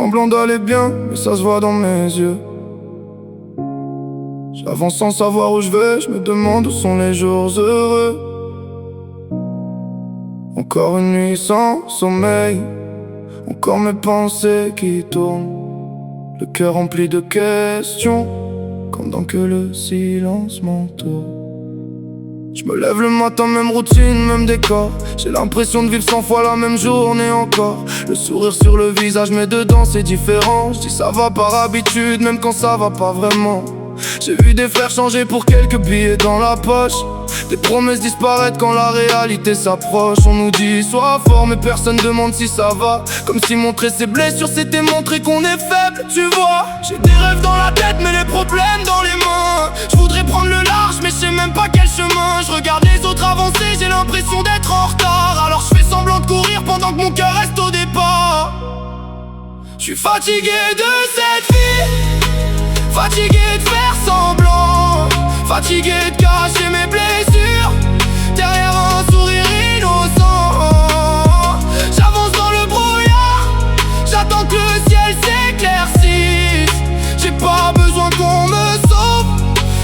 semblant d'aller bien, mais ça se voit dans mes yeux. J'avance sans savoir où je vais, je me demande où sont les jours heureux. Encore une nuit sans sommeil, encore mes pensées qui tournent, le cœur rempli de questions, pendant que le silence m'entoure. Je me lève le matin, même routine, même décor. J'ai l'impression de vivre 100 fois la même journée encore. Le sourire sur le visage, mais dedans c'est différent. Je dis ça va par habitude, même quand ça va pas vraiment. J'ai vu des frères changer pour quelques billets dans la poche. Des promesses disparaître quand la réalité s'approche. On nous dit sois fort mais personne demande si ça va. Comme si montrer ses blessures c'était montrer qu'on est faible, tu vois. J'ai des rêves dans la tête mais les problèmes dans les mains. Je voudrais prendre le large mais je sais même pas quel chemin. Je regarde les autres avancer, j'ai l'impression d'être en retard. Alors je fais semblant de courir pendant que mon cœur reste au départ. Je suis fatigué de cette vie, fatigué de faire semblant, fatigué de cacher mes blessures derrière un sourire innocent. J'avance dans le brouillard, j'attends que le ciel s'éclaircisse. J'ai pas besoin qu'on me sauve,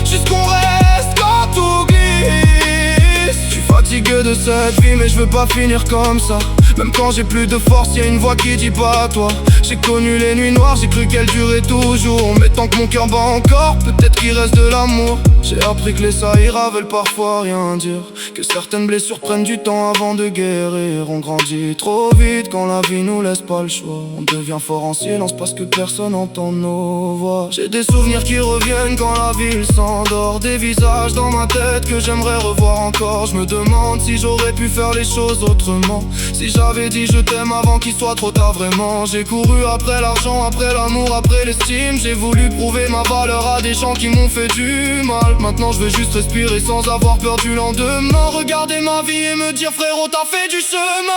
juste qu'on reste quand tout glisse. Je suis fatigué de cette vie mais je veux pas finir comme ça. Même quand j'ai plus de force, y'a une voix qui dit pas à toi. J'ai connu les nuits noires, j'ai cru qu'elles duraient toujours. Mais tant que mon cœur bat encore, peut-être qu'il reste de l'amour. J'ai appris que les saïras veulent parfois rien dire, que certaines blessures prennent du temps avant de guérir. On grandit trop vite quand la vie nous laisse pas le choix. On devient fort en silence parce que personne entend nos voix. J'ai des souvenirs qui reviennent quand la ville s'endort, des visages dans ma tête que j'aimerais revoir encore. Je me demande si j'aurais pu faire les choses autrement, si j'avais dit je t'aime avant qu'il soit trop tard vraiment. J'ai couru après l'argent, après l'amour, après l'estime. J'ai voulu prouver ma valeur à des gens qui m'ont fait du mal. Maintenant je veux juste respirer sans avoir peur du lendemain. Regarder ma vie et me dire frérot t'as fait du chemin.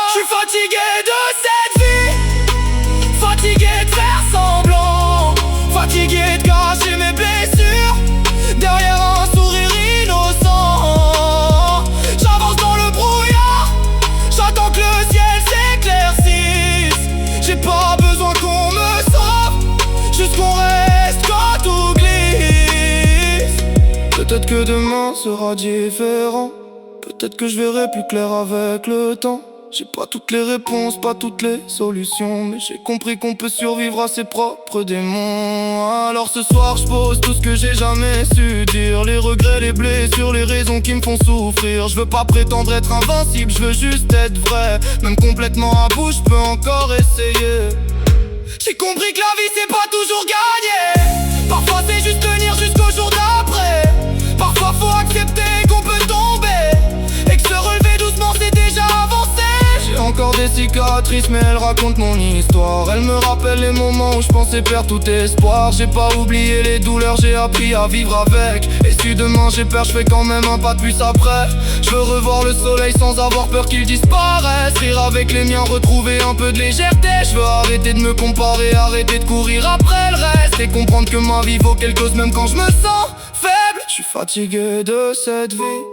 Je suis fatigué de cette vie, fatigué de faire semblant, fatigué de cacher mes blessures derrière un sourire innocent. J'avance dans le brouillard, j'attends que le ciel s'éclaircisse. J'ai pas besoin qu'on me sauve, juste qu'on reste quand tout glisse. Peut-être que demain sera différent, peut-être que je verrai plus clair avec le temps. J'ai pas toutes les réponses, pas toutes les solutions, mais j'ai compris qu'on peut survivre à ses propres démons. Alors ce soir je pose tout ce que j'ai jamais su dire, les regrets, les blessures, les raisons qui me font souffrir. Je veux pas prétendre être invincible, je veux juste être vrai. Même complètement à bout, je peux encore essayer. J'ai compris que la vie c'est pas toujours gagner, parfois c'est juste tenir jusqu'au jour d'après. Parfois faut accepter qu'on peut tomber et que se relever doucement c'est déjà avancé. J'ai encore des cicatrices mais elles racontent mon histoire. Elles me rappellent les moments où je pensais perdre tout espoir. J'ai pas oublié les douleurs, j'ai appris à vivre avec. Et si demain j'ai peur, je fais quand même un pas de plus après. Je veux revoir le soleil sans avoir peur qu'il disparaisse, rire avec les miens, retrouver un peu de légèreté. Je veux arrêter de me comparer, arrêter de courir après le reste, et comprendre que ma vie vaut quelque chose même quand je me sens faible. Je suis fatigué de cette vie,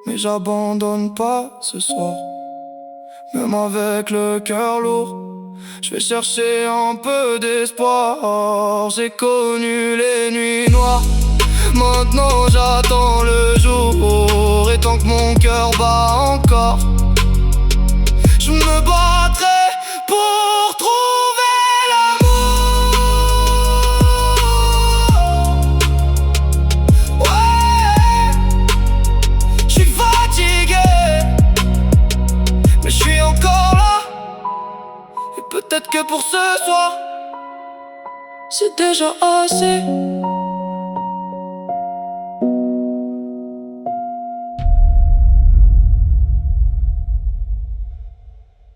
mais j'abandonne pas ce soir. Même avec le cœur lourd, je vais chercher un peu d'espoir. J'ai connu les nuits noires, maintenant j'attends le jour. Et tant que mon cœur bat encore, je me battrai pour trouver l'amour. Ouais, je suis fatigué, mais je suis encore là. Et peut-être que pour ce soir, c'est déjà assez.